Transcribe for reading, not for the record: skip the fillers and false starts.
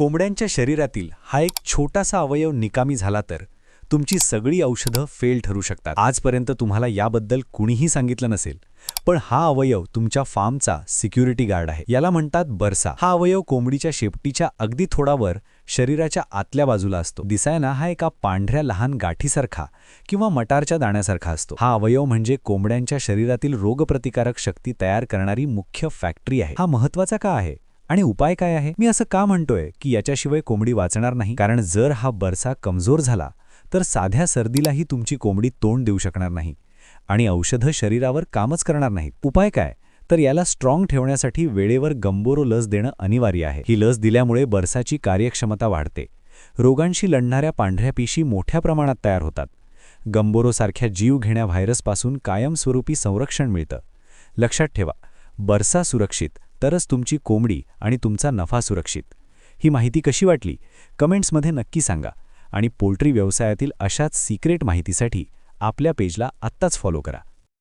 कोंबड्यांच्या शरीरातील हा एक छोटासा अवयव निकामी झाला तर तुमची सगळी औषधं फेल ठरू शकतात. आजपर्यंत तुम्हाला याबद्दल कुणीही सांगितलं नसेल, पण हा अवयव तुमच्या फार्मचा सिक्युरिटी गार्ड आहे. याला म्हणतात बरसा. हा अवयव कोंबडीच्या शेपटीच्या अगदी थोडावर शरीराच्या आतल्या बाजूला असतो. दिसायला हा एका पांढऱ्या लहान गाठीसारखा किंवा मटारच्या दाण्यासारखा असतो. हा अवयव म्हणजे कोंबड्यांच्या शरीरातील रोगप्रतिकारक शक्ती तयार करणारी मुख्य फॅक्टरी आहे. हा महत्त्वाचा का आहे आणि उपाय काय आहे? मी असं का म्हणतोय की याच्याशिवाय कोंबडी वाचणार नाही? कारण जर हा बरसा कमजोर झाला तर साध्या सर्दीलाही तुमची कोंबडी तोंड देऊ शकणार नाही आणि औषधं शरीरावर कामच करणार नाहीत. उपाय काय? तर याला स्ट्रॉंग ठेवण्यासाठी वेळेवर गंबोरो लस देणं अनिवार्य आहे. ही लस दिल्यामुळे बरसाची कार्यक्षमता वाढते. रोगांशी लढणाऱ्या पांढऱ्या पेशी मोठ्या प्रमाणात तयार होतात. गंबोरोसारख्या जीवघेण्या व्हायरसपासून कायमस्वरूपी संरक्षण मिळतं. लक्षात ठेवा, बरसा सुरक्षित तरच तुमची कोंबडी आणि तुमचा नफा सुरक्षित. ही माहिती कशी वाटली? कमेंट्समध्ये नक्की सांगा आणि पोल्ट्री व्यवसायातील अशाच सिक्रेट माहितीसाठी आपल्या पेजला आत्ताच फॉलो करा.